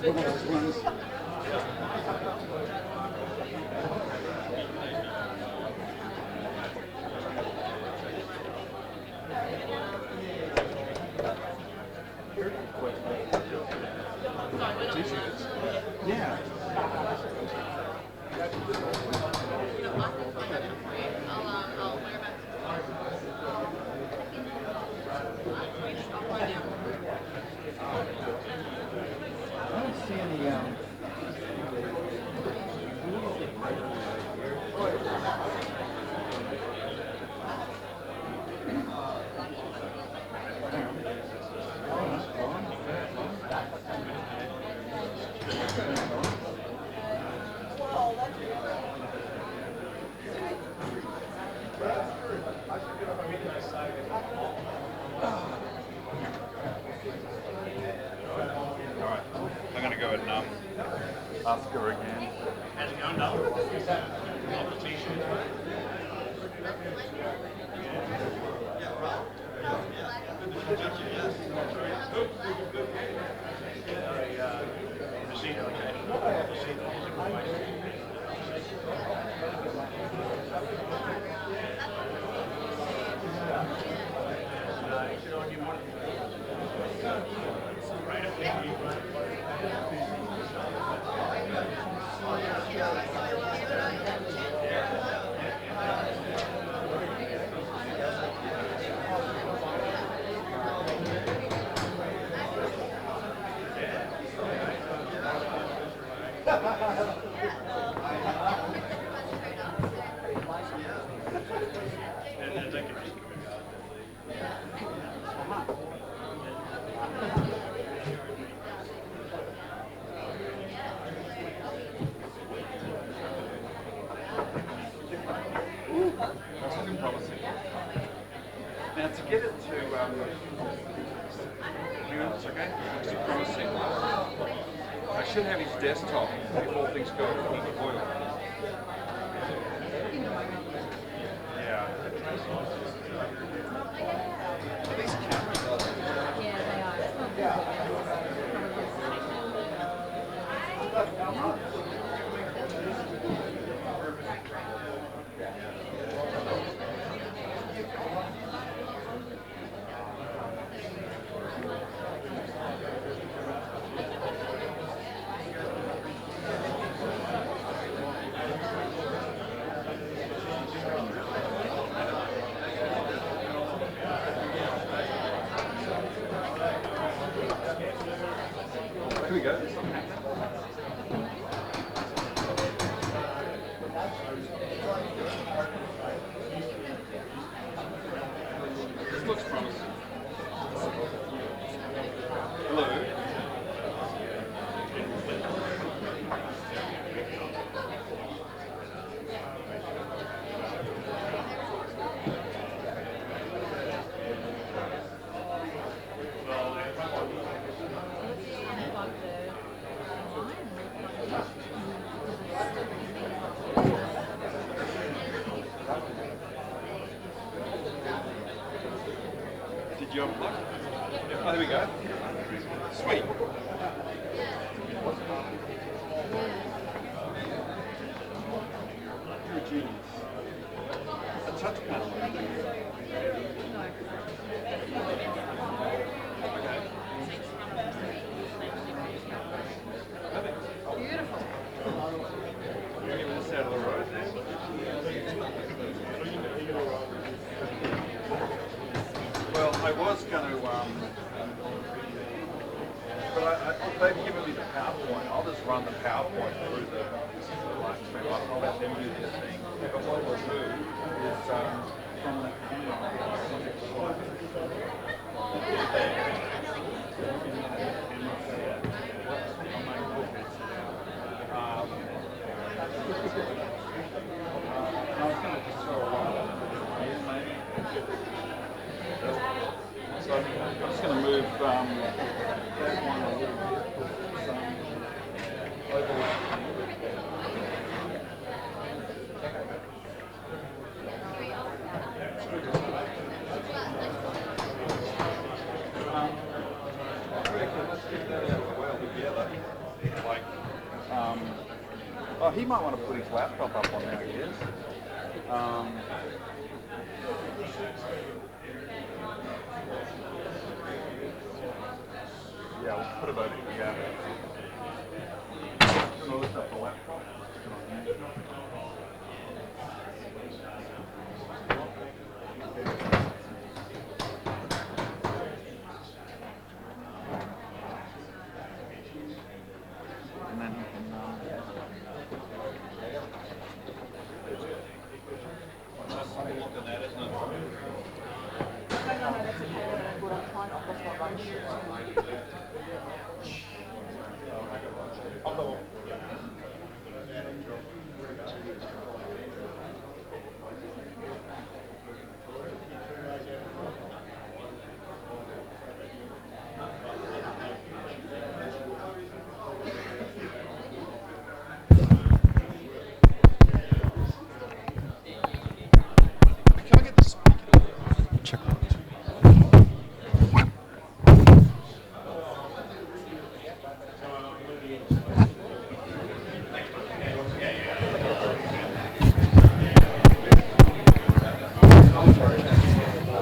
one of those ones. T-shirts. Yeah. I don't see any. Alright, I'm going to go and ask her again. How's it going, Dale? Love the t-shirt. That's looking promising. Now to get it to units, okay? Looks promising. I should have his desktop before things go to boil. Yeah. Are these cameras? Yeah, they are. Here we go. This looks promising. Hello. Did you unplug? Oh, there we go. Sweet. You're a genius. A touch panel. Okay. Beautiful. Get this out of the road now. Well, I was going to, but they've given me the PowerPoint. I'll just run the PowerPoint through the live stream. I'll let them do their thing. But what we'll do is from the I was going to just throw a lot maybe. So I'm just going to move that one a little bit. Over. I reckon let's get that out of the well together. Oh, he might want to put his laptop up on there, I guess. Yeah, we'll put it over here. I'm going to lift up the laptop. And then he can, Can I get the speaker? Check one.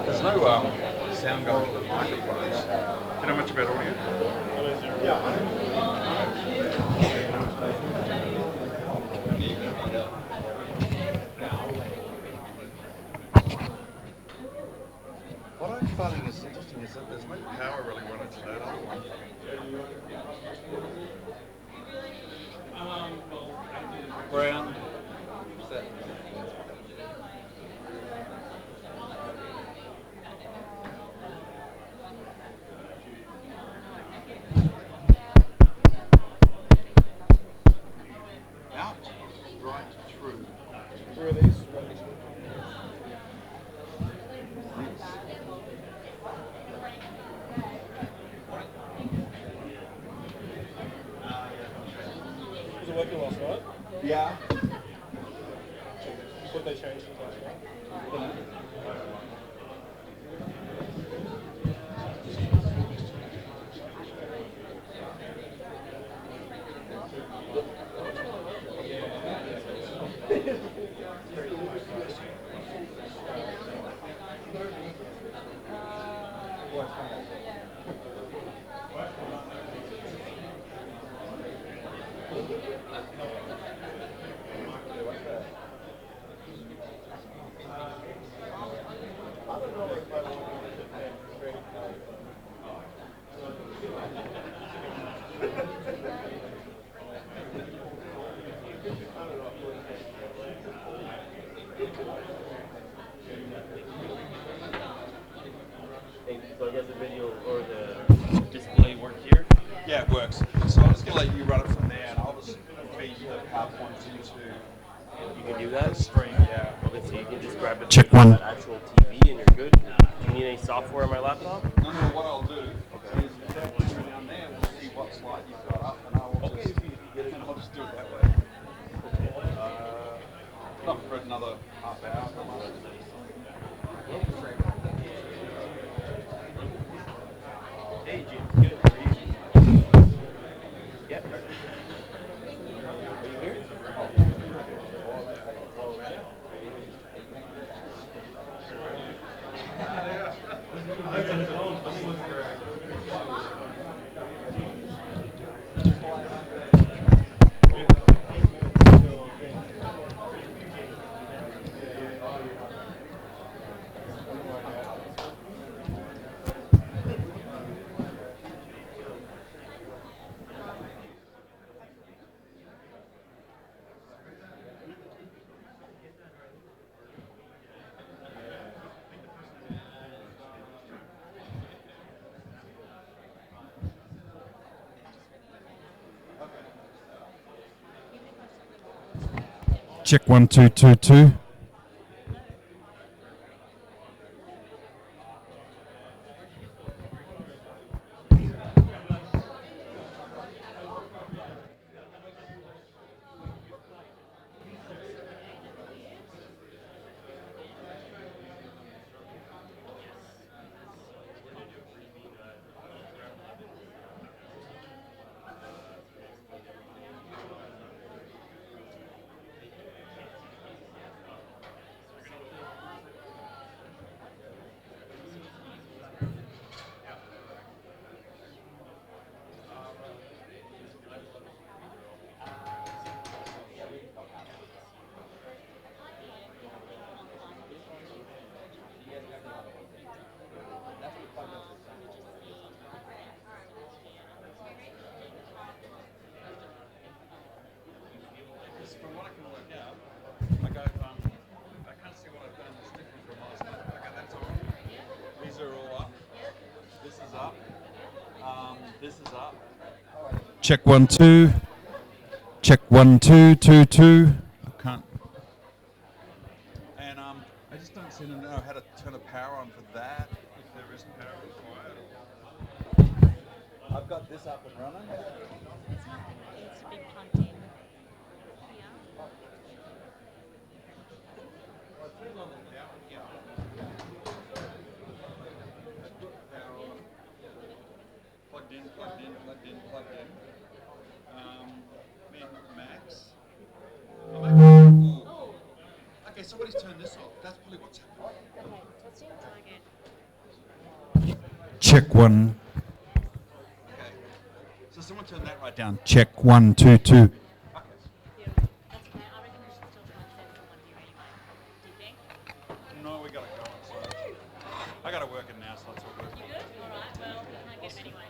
there's no sound going to the microphones. Do you know much about audio? What I'm finding is interesting is that there's no power really running to that other one. Brown. Is that? Out, right through. Where are these? Was it working last night? Yeah. What they changed since last night? So I guess the video or the display work here. Yeah, it works. So I'm just going to let you run it from there, and I'll just feed the PowerPoint into You can do that. the stream. Yeah. Okay, so you can just grab it Check from one. that actual TV and you're good. Do you need any software on my laptop? No, what I'll do is that when you're down there, we'll see what slide you've got up, and I'll just do it that way. Not for another half hour. Hey, Jim. Good. How are you? Yeah. Are you here? Check 1 2 2 2. because from what I can work out, I go, I can't see what I've done that's different from last time. Okay, that's on. These are all up. This is up. This is up. Check 1 2. Check 1 2 2 2. I can't. And I just don't seem to know how to turn a power on for that if there isn't power required. I've got this up and running. It's not, it's to be plugged in here. Plugged in, plugged in, plugged in, plugged in. Max. Ooh. Okay, somebody's turned this off. That's probably what's happening. Okay, touch it, plug it. Check 1. Okay. So someone turned that right down. Check 1 2 2. Yeah, that's okay. I reckon we should still try and send someone here anyway. Do you think? No, we gotta go. So I gotta work it now, so that's all good. You good? Alright, well, we can't get him anyway.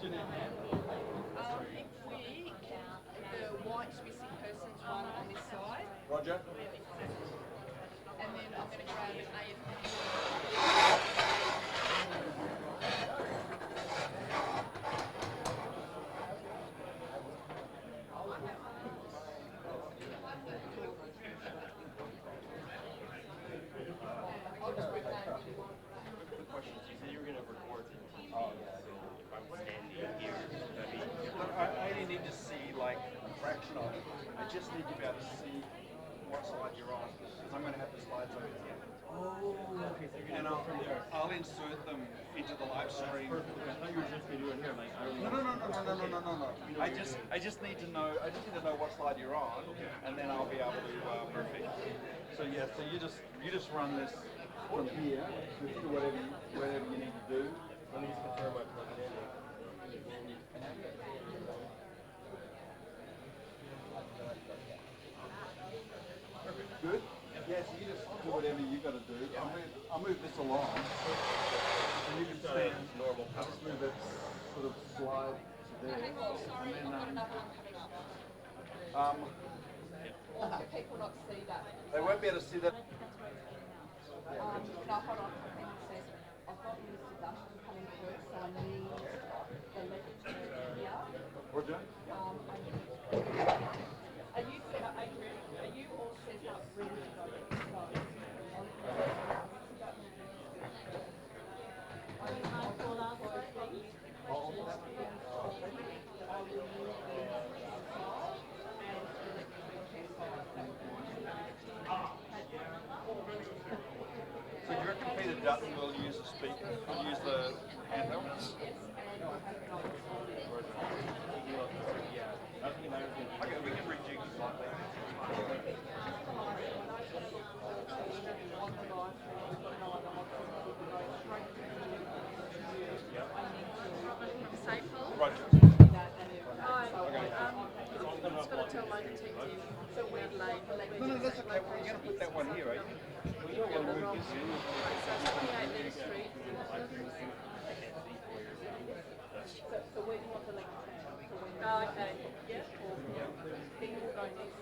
You know. The white missing persons one on this side, Roger. and then I'm going to grab an AFP. You said you were going to record the TV, so if I'm standing here, that'd be... I only need to see like a fraction of it. I just need to be able to see what slide you're on, because I'm going to have the slides over here. Oh, okay, so you're And going to from there. I'll insert them into the live stream. Perfect. I thought you were just going to do it here. Like, I don't No, know. no. I just need to know. I just need to know what slide you're on, and then I'll be able to perfect. So yeah, so you just run this from here to whatever you need to do. Let me just confirm my plug it in. Good. Yeah, so you just do whatever you got to do. I'll move this along, and you can stand. Normal power. Just move it, sort of slide to there, and then People not see that. they won't be able to see that. No, hold on. It says I've got Mr. Dustin coming through, so I need the left turn here. Roger. Are you set up? Are you all set up ready to go? So you reckon Peter Dutton will use the speaker? Will use the handheld? Okay, we can rejig slightly. Roger. Just got to tell my detective that we're late. No, that's okay. Well, you're going to put that one here, are you? You're going to move this in. So 28 Letter Street. So where do you want the left turn? Oh, okay. Yeah. He will go next.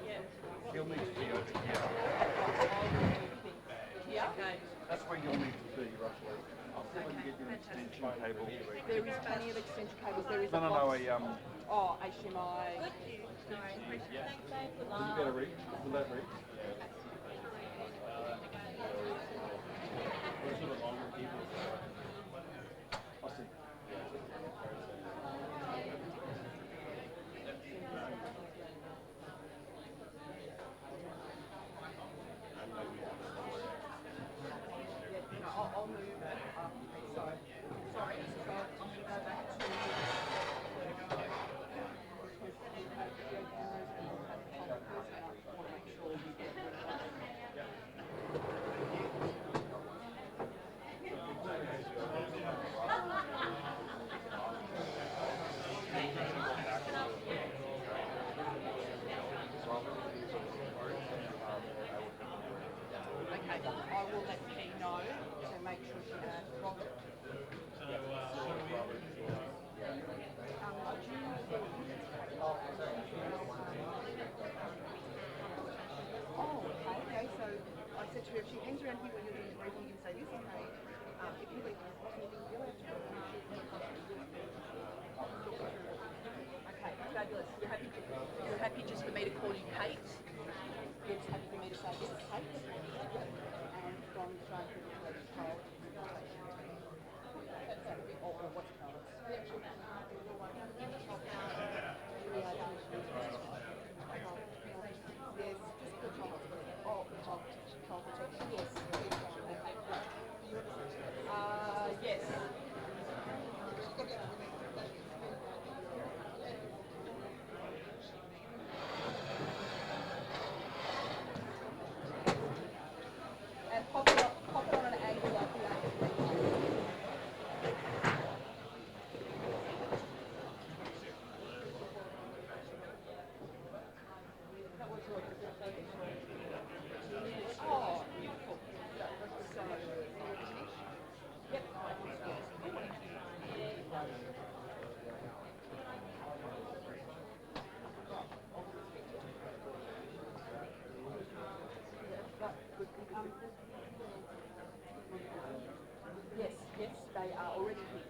Yeah. He'll need to be over here. Yeah. Okay. That's where you'll need to be, roughly. I'll see if I can get you an extension cable. There is plenty of extension cables. There is No, a no, box. no, HDMI. Thanks, babe. Good Does it luck. better reach? Will that reach? I'll see. I'll move it. Sorry. So I'm going to go back to. I want to make sure you get I will let P know to make sure she Robert. Oh, okay, so I said to her, if she hangs around here when you're doing the briefing, you can say this, okay. If you leave, you'll have to Okay, fabulous. You're happy just for me to call you Kate? You're just happy for me to say this is Kate? And from Australian Cricket Child. Or what's it called? Yes, just the child. Oh, the child protection. Yes. Yes. And pop it on an angle like that. That was your Oh, beautiful. So, yep. Yes, yes, they are already here.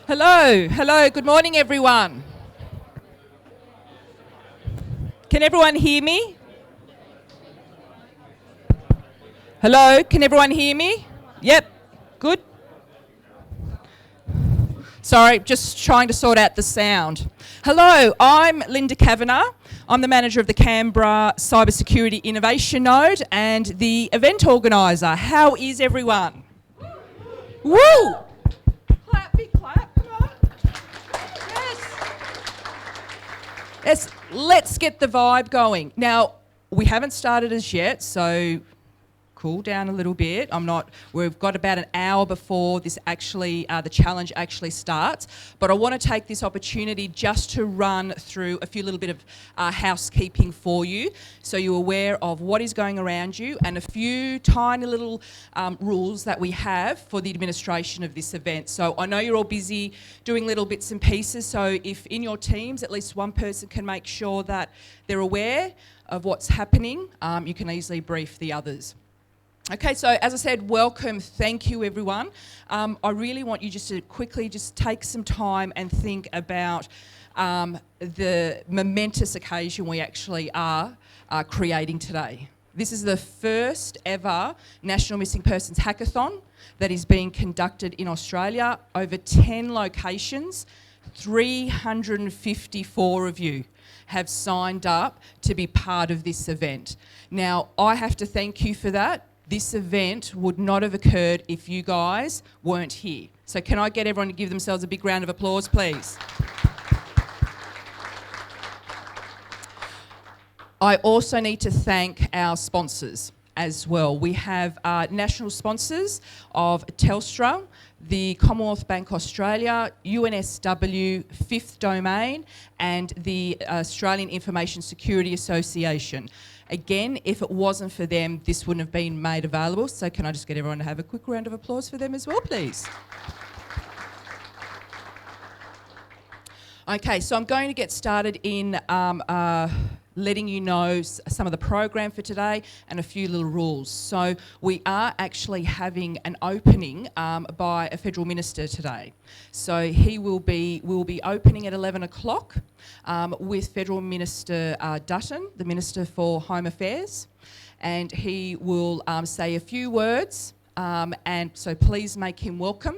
Hello, good morning everyone. Can everyone hear me? Hello, can everyone hear me? Yep, good. Sorry, just trying to sort out the sound. Hello, I'm Linda Kavanagh. I'm the manager of the Canberra Cybersecurity Innovation Node and the event organiser. How is everyone? Woo! Clap, big clap. Come on. Yes. Let's get the vibe going. Now, we haven't started as yet, so cool down a little bit. We've got about an hour before this actually, the challenge actually starts. But I want to take this opportunity just to run through a few little bit of housekeeping for you, so you're aware of what is going around you and a few tiny little rules that we have for the administration of this event. So I know you're all busy doing little bits and pieces. So if in your teams, at least one person can make sure that they're aware of what's happening, you can easily brief the others. Okay, so as I said, welcome, thank you everyone. I really want you just to quickly just take some time and think about the momentous occasion we actually are creating today. This is the first ever National Missing Persons Hackathon that is being conducted in Australia. Over 10 locations, 354 of you have signed up to be part of this event. Now, I have to thank you for that. This event would not have occurred if you guys weren't here. So can I get everyone to give themselves a big round of applause, please? I also need to thank our sponsors as well. We have national sponsors of Telstra, the Commonwealth Bank Australia, UNSW, Fifth Domain, and the Australian Information Security Association. Again, if it wasn't for them, this wouldn't have been made available. So can I just get everyone to have a quick round of applause for them as well, please? Okay, so I'm going to get started in letting you know some of the program for today and a few little rules. So we are actually having an opening by a federal minister today. So we will be opening at 11 o'clock with Federal Minister Dutton, the Minister for Home Affairs, and he will say a few words, and so please make him welcome.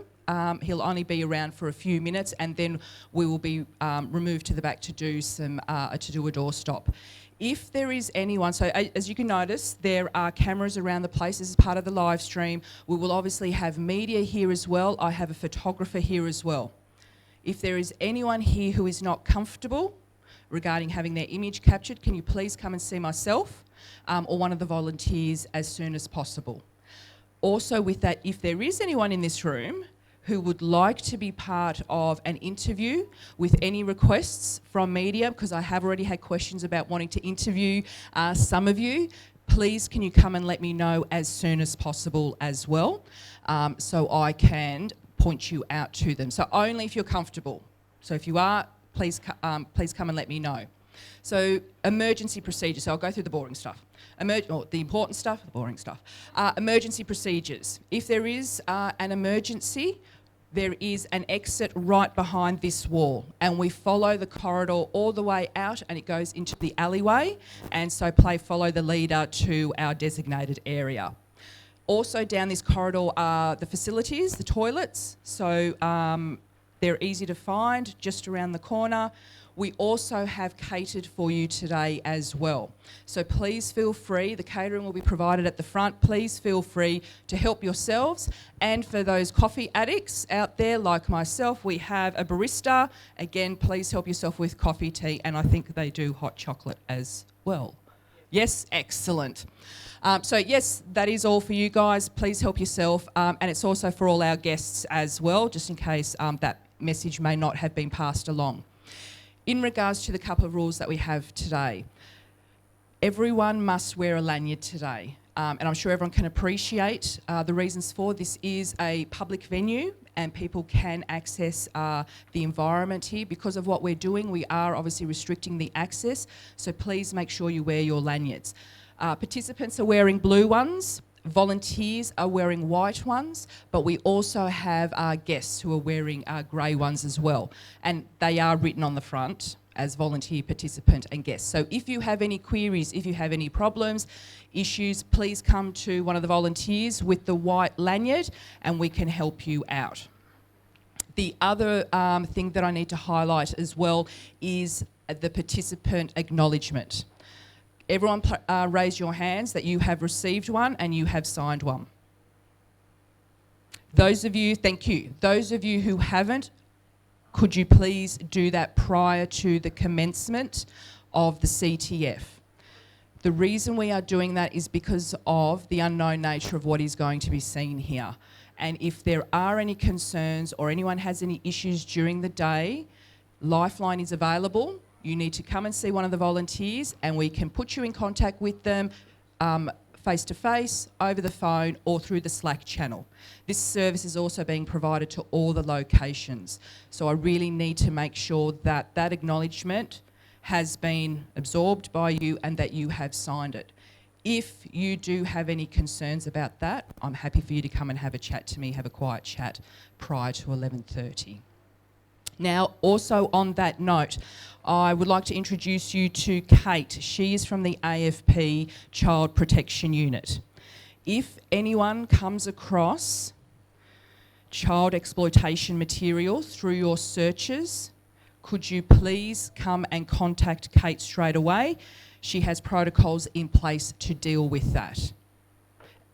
He'll only be around for a few minutes, and then we will be removed to the back to do a doorstop. If there is anyone, so as you can notice, there are cameras around the place. This is part of the live stream. We will obviously have media here as well. I have a photographer here as well. If there is anyone here who is not comfortable regarding having their image captured, can you please come and see myself or one of the volunteers as soon as possible? Also with that, if there is anyone in this room who would like to be part of an interview with any requests from media, because I have already had questions about wanting to interview some of you, please can you come and let me know as soon as possible as well, so I can point you out to them. So only if you're comfortable. So if you are, please come and let me know. So emergency procedures, so I'll go through the boring stuff. The important stuff, the boring stuff. Emergency procedures. If there is an emergency, there is an exit right behind this wall, and we follow the corridor all the way out and it goes into the alleyway, and so follow the leader to our designated area. Also down this corridor are the facilities, the toilets, so they're easy to find just around the corner. We also have catered for you today as well. So please feel free, the catering will be provided at the front. Please feel free to help yourselves. And for those coffee addicts out there like myself, we have a barista. Again, please help yourself with coffee, tea, and I think they do hot chocolate as well. Yes, excellent. So yes, that is all for you guys. Please help yourself. And it's also for all our guests as well, just in case that message may not have been passed along. In regards to the couple of rules that we have today, everyone must wear a lanyard today. And I'm sure everyone can appreciate the reasons for this is a public venue and people can access the environment here. Because of what we're doing, we are obviously restricting the access, so please make sure you wear your lanyards. Participants are wearing blue ones. Volunteers are wearing white ones, but we also have our guests who are wearing grey ones as well. And they are written on the front as volunteer, participant and guest. So if you have any queries, if you have any problems, issues, please come to one of the volunteers with the white lanyard and we can help you out. The other thing that I need to highlight as well is the participant acknowledgement. Everyone raise your hands that you have received one and you have signed one. Those of you, thank you. Those of you who haven't, could you please do that prior to the commencement of the CTF? The reason we are doing that is because of the unknown nature of what is going to be seen here. And if there are any concerns or anyone has any issues during the day, Lifeline is available. You need to come and see one of the volunteers and we can put you in contact with them face-to-face, over the phone or through the Slack channel. This service is also being provided to all the locations. So I really need to make sure that that acknowledgement has been absorbed by you and that you have signed it. If you do have any concerns about that, I'm happy for you to come and have a chat to me, have a quiet chat prior to 11:30. Now, also on that note, I would like to introduce you to Kate. She is from the AFP Child Protection Unit. If anyone comes across child exploitation material through your searches, could you please come and contact Kate straight away? She has protocols in place to deal with that.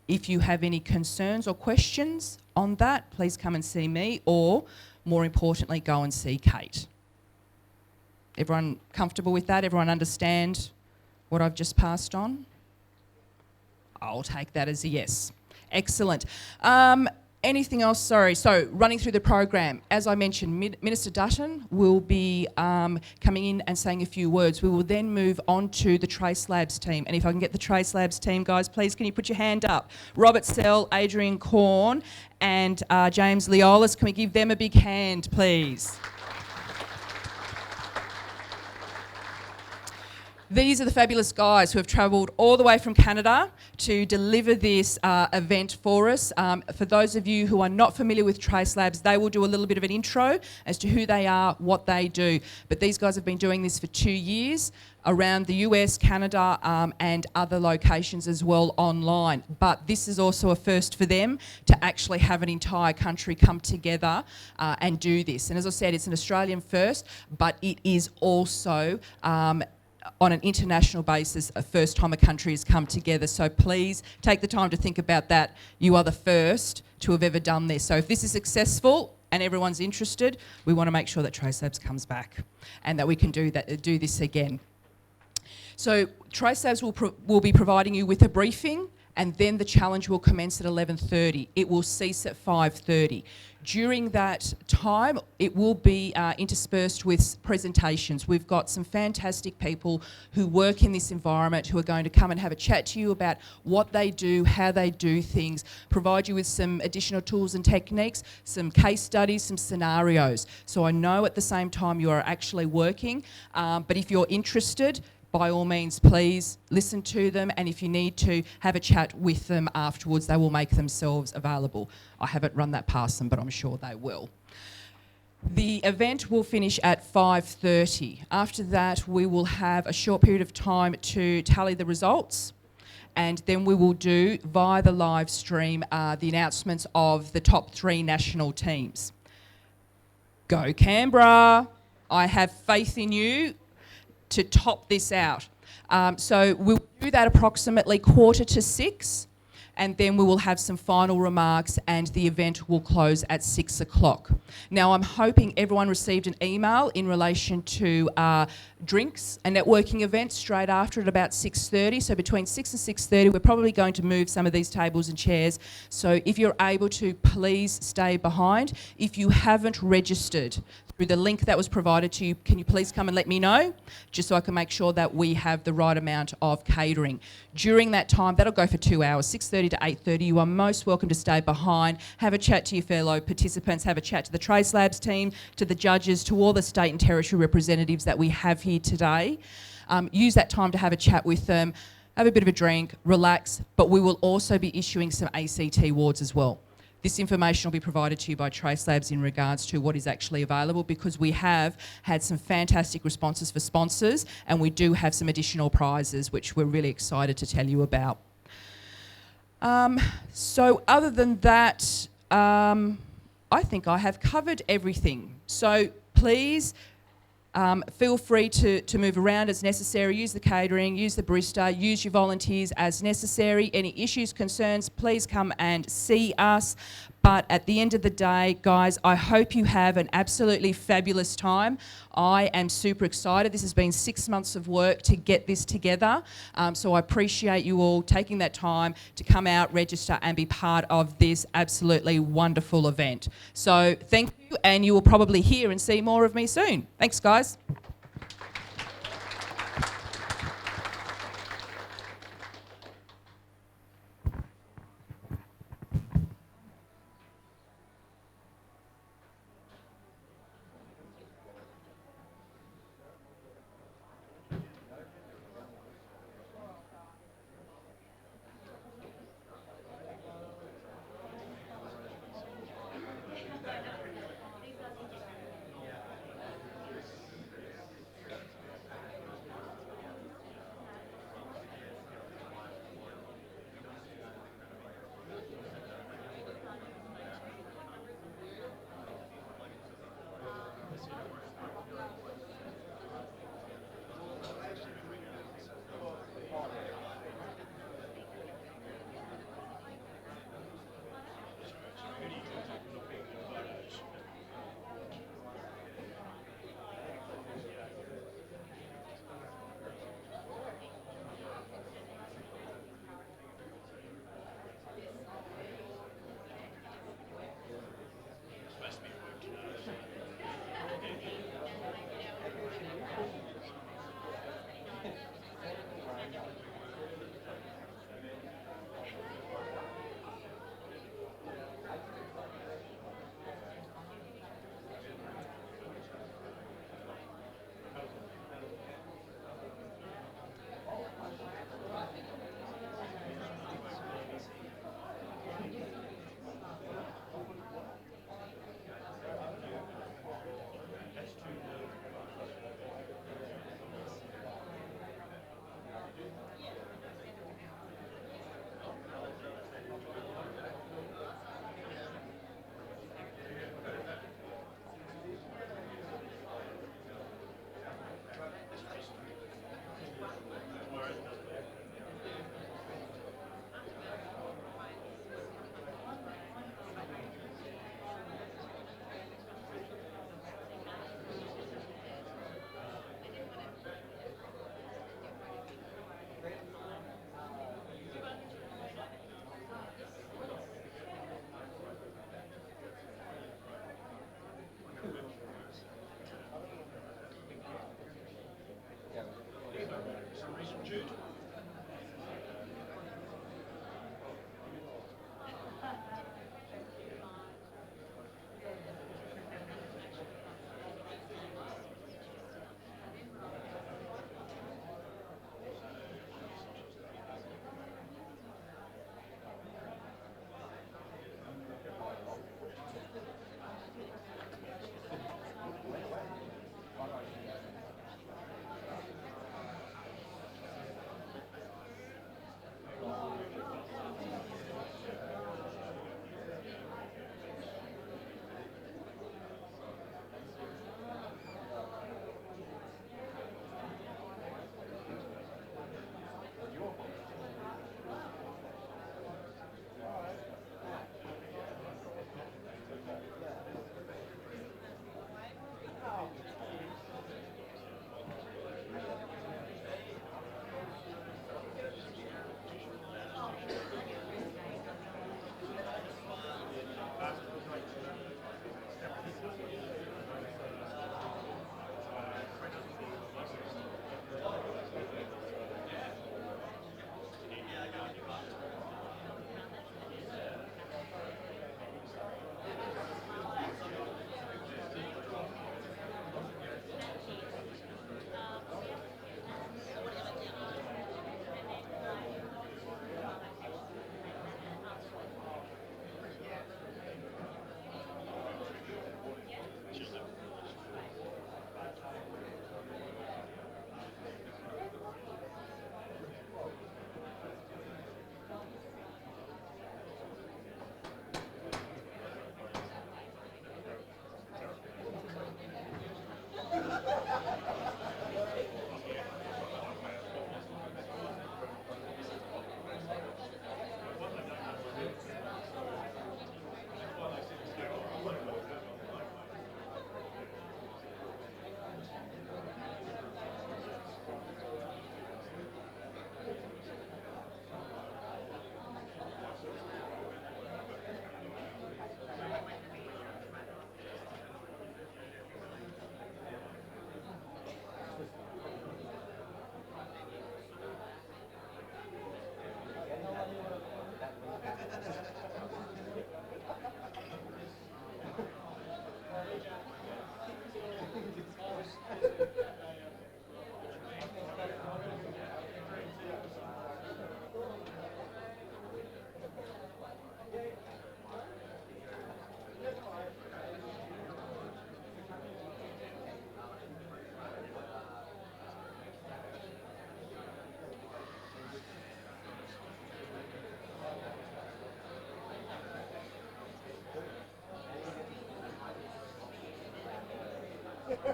If you have any concerns or questions on that, please come and see me, or more importantly, go and see Kate. Everyone comfortable with that? Everyone understand what I've just passed on? I'll take that as a yes. Excellent. Anything else? Sorry. So running through the program, as I mentioned, Minister Dutton will be coming in and saying a few words. We will then move on to the Trace Labs team. And if I can get the Trace Labs team, guys, please can you put your hand up? Robert Sell, Adrian Corn and James Leolis. Can we give them a big hand, please? These are the fabulous guys who have travelled all the way from Canada to deliver this event for us. For those of you who are not familiar with Trace Labs, they will do a little bit of an intro as to who they are, what they do. But these guys have been doing this for 2 years around the US, Canada, and other locations as well online. But this is also a first for them to actually have an entire country come together and do this. And as I said, it's an Australian first, but it is also on an international basis, a first time a country has come together. So please take the time to think about that. You are the first to have ever done this. So if this is successful and everyone's interested, we want to make sure that Trace Labs comes back and that we can do this again. So Trace Labs will be providing you with a briefing, and then the challenge will commence at 11:30. It will cease at 5:30. During that time, it will be interspersed with presentations. We've got some fantastic people who work in this environment who are going to come and have a chat to you about what they do, how they do things, provide you with some additional tools and techniques, some case studies, some scenarios. So I know at the same time you are actually working, but if you're interested, by all means, please listen to them, and if you need to, have a chat with them afterwards. They will make themselves available. I haven't run that past them, but I'm sure they will. The event will finish at 5:30. After that, we will have a short period of time to tally the results, and then we will do, via the live stream, the announcements of the top 3 national teams. Go Canberra! I have faith in you to top this out. So we'll do that approximately 5:45, and then we will have some final remarks, and the event will close at 6 o'clock. Now, I'm hoping everyone received an email in relation to drinks and networking events straight after at about 6:30. So between 6 and 6:30, we're probably going to move some of these tables and chairs. So if you're able to, please stay behind. If you haven't registered through the link that was provided to you, can you please come and let me know, just so I can make sure that we have the right amount of catering. During that time, that'll go for 2 hours, 6:30 to 8:30. You are most welcome to stay behind, have a chat to your fellow participants, have a chat to the Trace Labs team, to the judges, to all the state and territory representatives that we have here today. Use that time to have a chat with them, have a bit of a drink, relax, but we will also be issuing some ACT awards as well. This information will be provided to you by Trace Labs in regards to what is actually available, because we have had some fantastic responses for sponsors, and we do have some additional prizes which we're really excited to tell you about. So other than that, I think I have covered everything. So please feel free to move around as necessary, use the catering, use the barista, use your volunteers as necessary. Any issues, concerns, please come and see us. But at the end of the day, guys, I hope you have an absolutely fabulous time. I am super excited. This has been 6 months of work to get this together. So I appreciate you all taking that time to come out, register and be part of this absolutely wonderful event. So thank you, and you will probably hear and see more of me soon. Thanks, guys.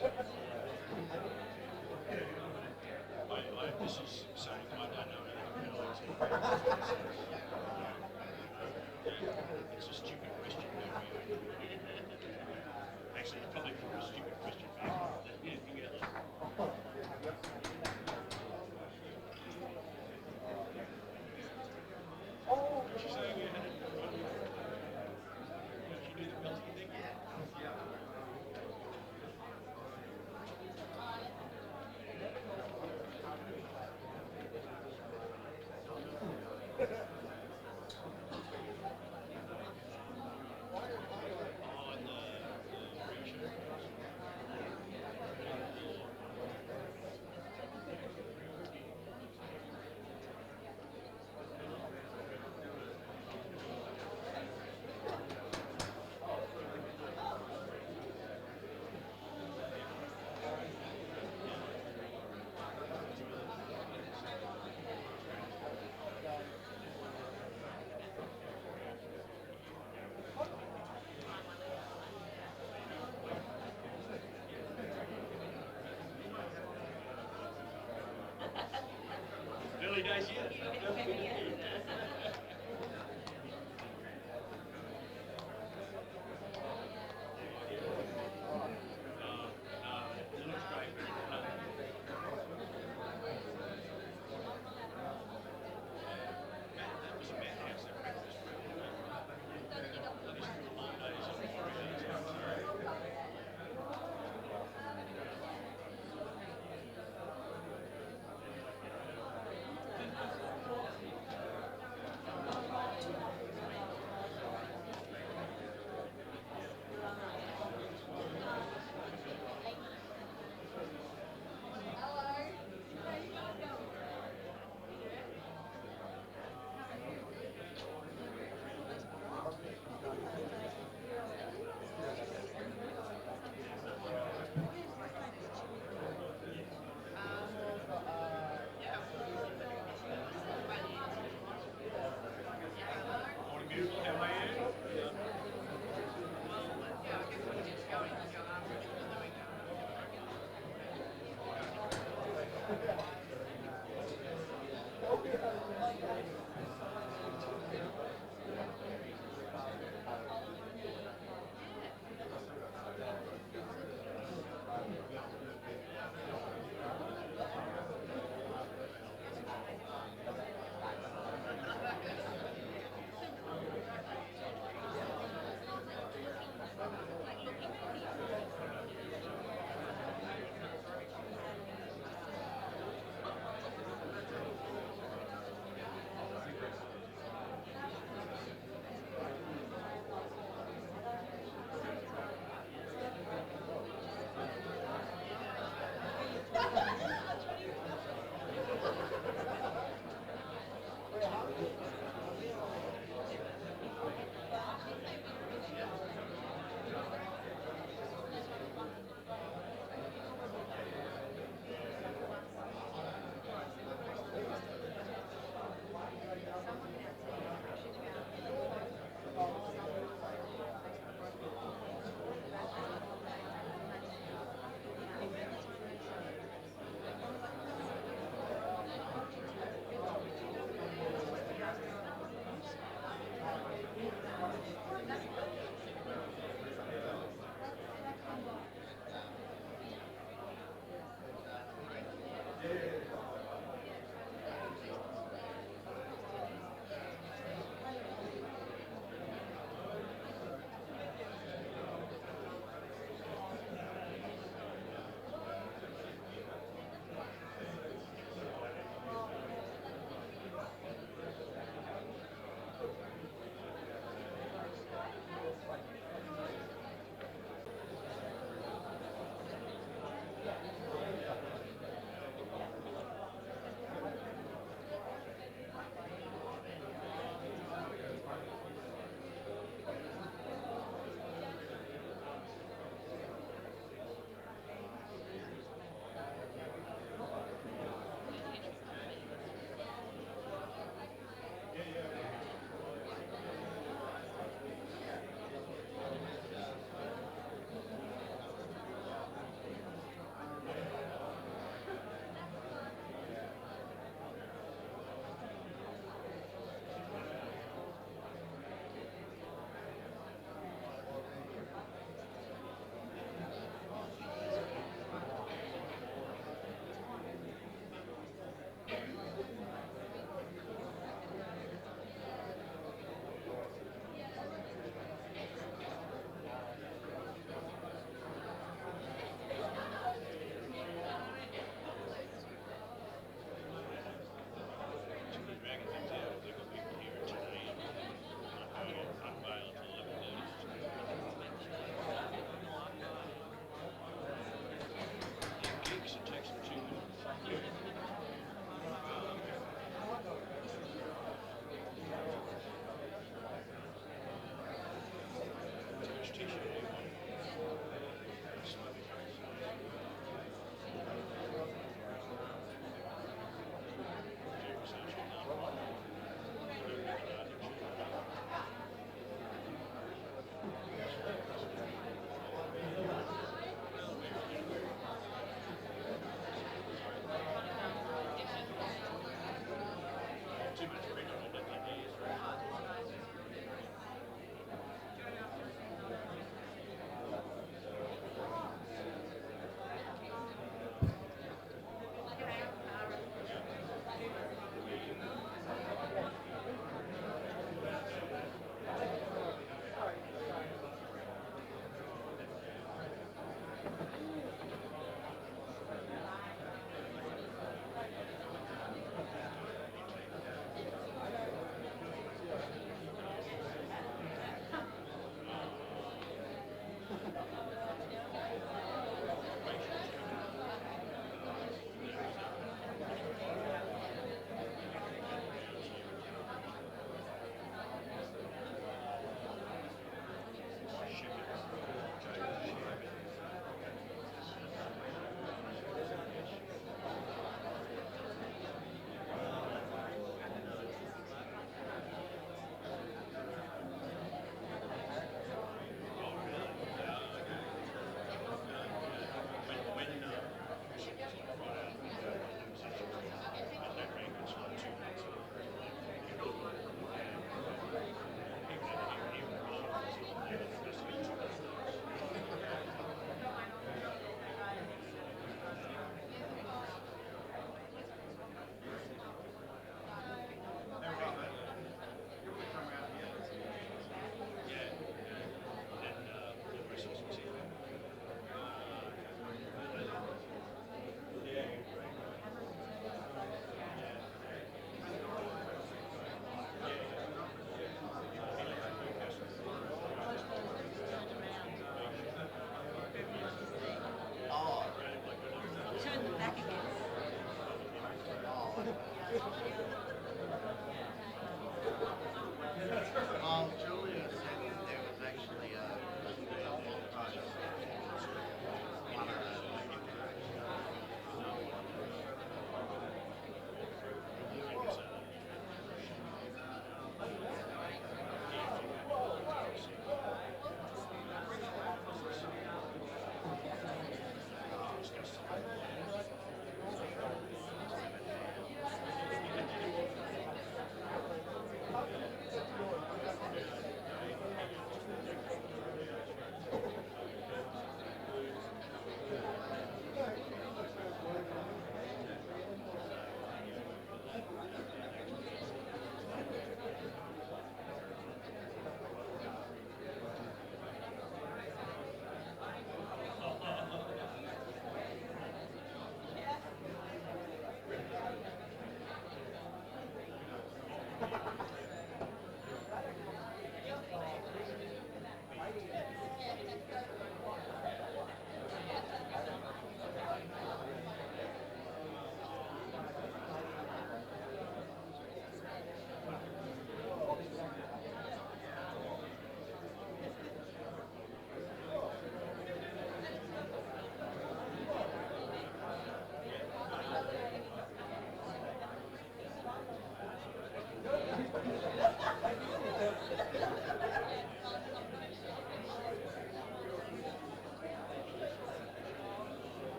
This is saying I don't know anything about it. It's a stupid question. Actually, it's probably more a stupid question. Yeah, figure it out. She's saying you had it. She knew the melting thing. Early days yet. It looks great. That was a madhouse, that breakfast room. Bloody school holidays and 3 days.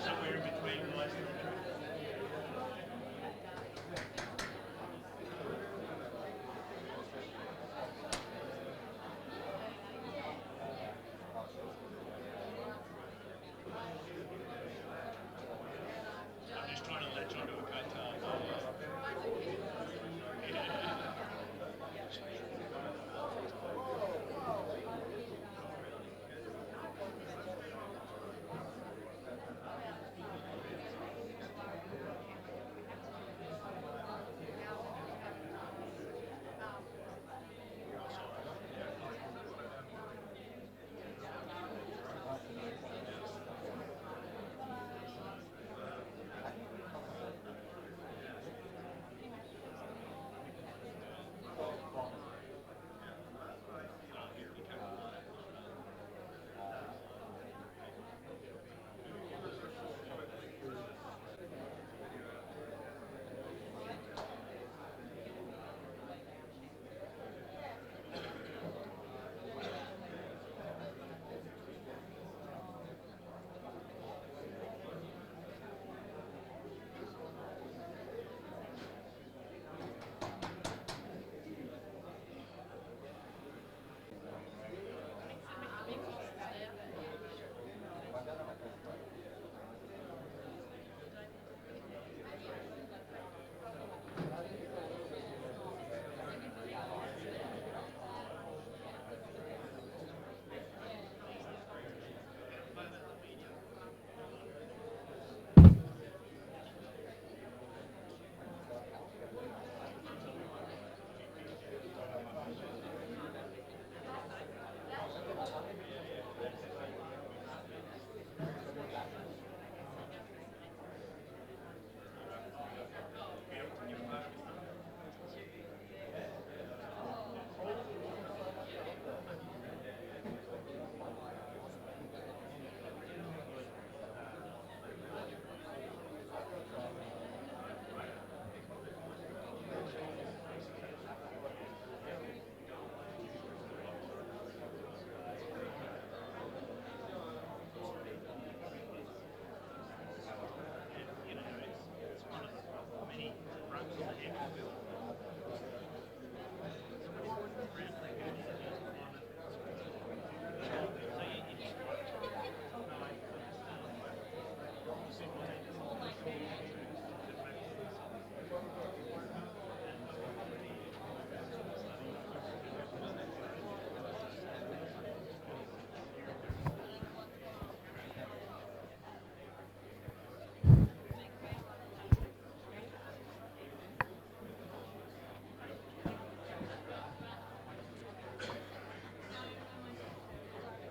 Somewhere in between life and truth. I'm just trying to latch onto a coattail.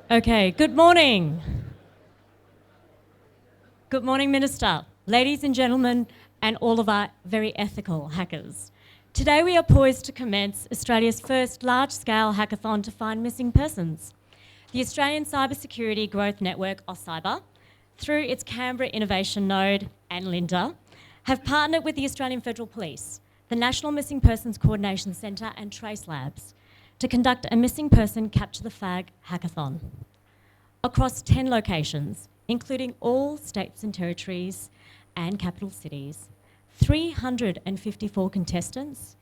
Okay, good morning. Good morning, Minister, ladies and gentlemen, and all of our very ethical hackers. Today we are poised to commence Australia's first large-scale hackathon to find missing persons. The Australian Cybersecurity Growth Network, AusCyber, through its Canberra Innovation Node and Linda, have partnered with the Australian Federal Police, the National Missing Persons Coordination Centre and Trace Labs to conduct a missing person capture the flag hackathon across 10 locations, including all states and territories and capital cities. 354 contestants,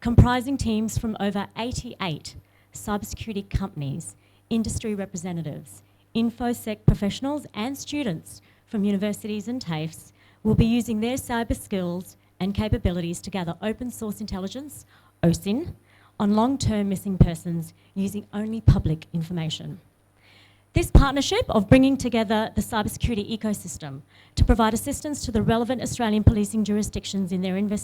comprising teams from over 88 cybersecurity companies, industry representatives, InfoSec professionals and students from universities and TAFEs will be using their cyber skills and capabilities to gather open source intelligence, OSINT, on long-term missing persons using only public information. This partnership of bringing together the cybersecurity ecosystem to provide assistance to the relevant Australian policing jurisdictions in their investigation